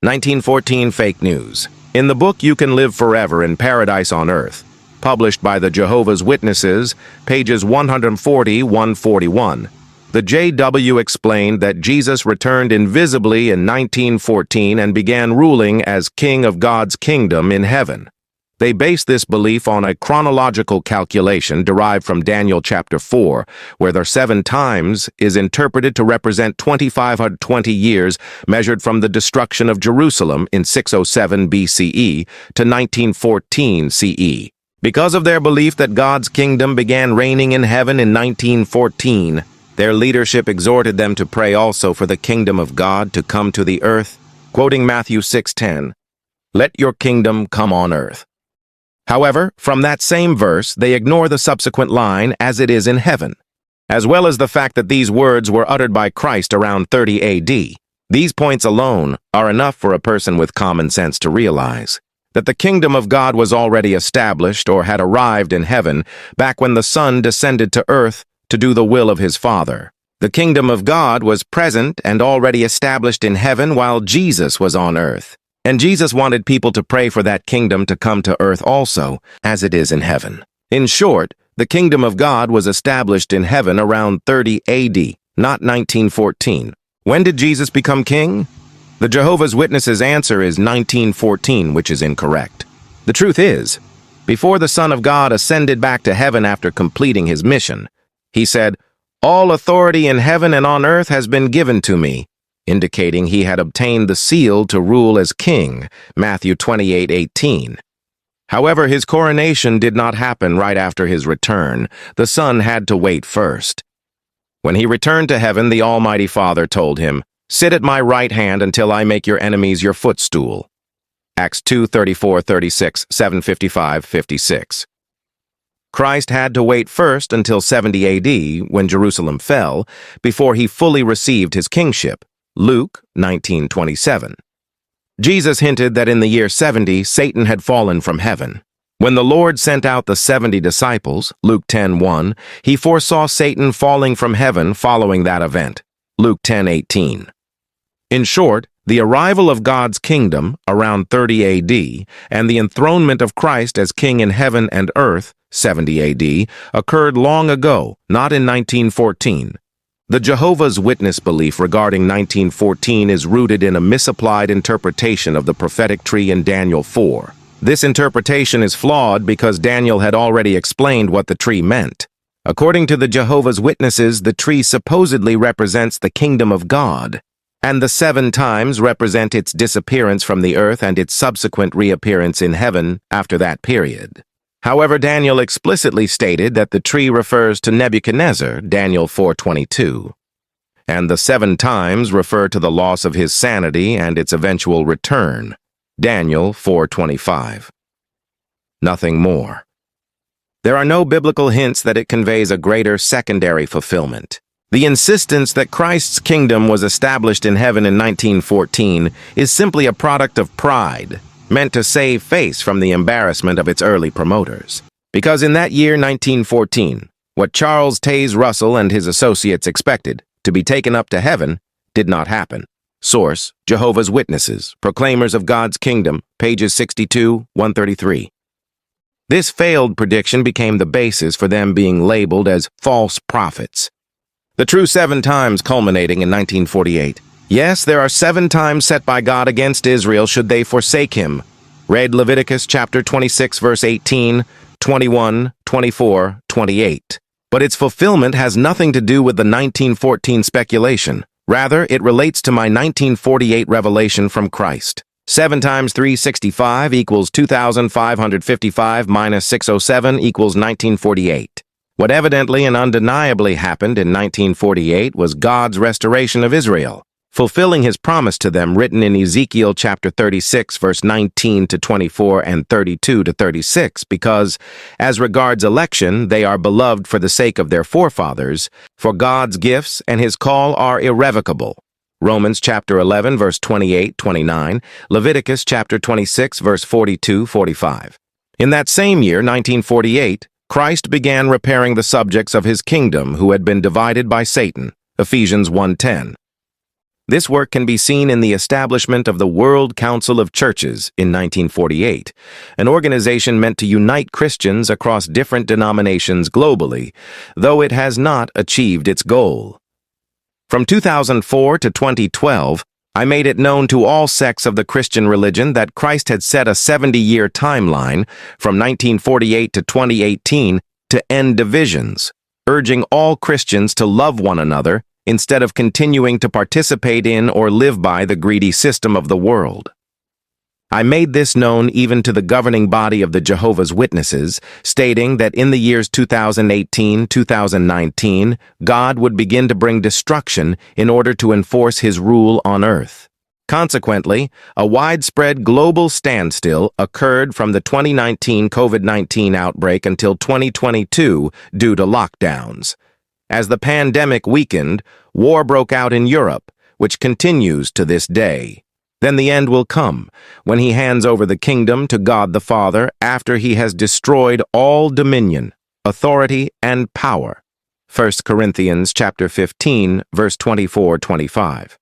1914 Fake News. In the book You Can Live Forever in Paradise on Earth, published by the Jehovah's Witnesses, pages 140-141, the JW explained that Jesus returned invisibly in 1914 and began ruling as King of God's kingdom in heaven. They base this belief on a chronological calculation derived from Daniel chapter 4, where the 7 times is interpreted to represent 2,520 years measured from the destruction of Jerusalem in 607 BCE to 1914 CE. Because of their belief that God's kingdom began reigning in heaven in 1914, their leadership exhorted them to pray also for the kingdom of God to come to the earth, quoting Matthew 6:10, "Let your kingdom come on earth." However, from that same verse, they ignore the subsequent line, "as it is in heaven," as well as the fact that these words were uttered by Christ around 30 AD. These points alone are enough for a person with common sense to realize that the kingdom of God was already established or had arrived in heaven back when the Son descended to earth to do the will of his Father. The kingdom of God was present and already established in heaven while Jesus was on earth. And Jesus wanted people to pray for that kingdom to come to earth also, as it is in heaven. In short, the kingdom of God was established in heaven around 30 AD, not 1914. When did Jesus become king? The Jehovah's Witnesses' answer is 1914, which is incorrect. The truth is, before the Son of God ascended back to heaven after completing his mission, he said, "All authority in heaven and on earth has been given to me," indicating he had obtained the seal to rule as king, Matthew 28:18. However, his coronation did not happen right after his return. The Son had to wait first. When he returned to heaven, the Almighty Father told him, "Sit at my right hand until I make your enemies your footstool." Acts 2:34-36, 7:55-56. Christ had to wait first until 70 AD, when Jerusalem fell, before he fully received his kingship. Luke 19:27. Jesus hinted that in the year 70, Satan had fallen from heaven. When the Lord sent out the 70 disciples, Luke 10:1, he foresaw Satan falling from heaven following that event, Luke 10:18. In short, the arrival of God's kingdom around 30 AD and the enthronement of Christ as king in heaven and earth, 70 AD, occurred long ago, not in 1914. The Jehovah's Witness belief regarding 1914 is rooted in a misapplied interpretation of the prophetic tree in Daniel 4. This interpretation is flawed because Daniel had already explained what the tree meant. According to the Jehovah's Witnesses, the tree supposedly represents the kingdom of God, and the 7 times represent its disappearance from the earth and its subsequent reappearance in heaven after that period. However, Daniel explicitly stated that the tree refers to Nebuchadnezzar, Daniel 4:22, and the 7 times refer to the loss of his sanity and its eventual return, Daniel 4:25. Nothing more. There are no biblical hints that it conveys a greater secondary fulfillment. The insistence that Christ's kingdom was established in heaven in 1914 is simply a product of pride, meant to save face from the embarrassment of its early promoters. Because in that year, 1914, what Charles Taze Russell and his associates expected, to be taken up to heaven, did not happen. Source: Jehovah's Witnesses, Proclaimers of God's Kingdom, pages 62-133. This failed prediction became the basis for them being labeled as false prophets. The true 7 times culminating in 1948. Yes, there are 7 times set by God against Israel should they forsake him. Read Leviticus chapter 26, verse 18, 21, 24, 28. But its fulfillment has nothing to do with the 1914 speculation. Rather, it relates to my 1948 revelation from Christ. 7 times 365 equals 2,555 minus 607 equals 1948. What evidently and undeniably happened in 1948 was God's restoration of Israel, fulfilling his promise to them written in Ezekiel chapter 36, verse 19-24 and 32-36, because, as regards election, they are beloved for the sake of their forefathers, for God's gifts and his call are irrevocable. Romans chapter 11, verse 28-29, Leviticus chapter 26, verse 42-45. In that same year, 1948, Christ began repairing the subjects of his kingdom who had been divided by Satan, Ephesians 1:10. This work can be seen in the establishment of the World Council of Churches in 1948, an organization meant to unite Christians across different denominations globally, though it has not achieved its goal. From 2004 to 2012, I made it known to all sects of the Christian religion that Christ had set a 70-year timeline from 1948 to 2018 to end divisions, urging all Christians to love one another instead of continuing to participate in or live by the greedy system of the world. I made this known even to the governing body of the Jehovah's Witnesses, stating that in the years 2018-2019, God would begin to bring destruction in order to enforce his rule on earth. Consequently, a widespread global standstill occurred from the 2019 COVID-19 outbreak until 2022 due to lockdowns. As the pandemic weakened, war broke out in Europe, which continues to this day. Then the end will come, when he hands over the kingdom to God the Father after he has destroyed all dominion, authority, and power. 1 Corinthians chapter 15, verse 24-25.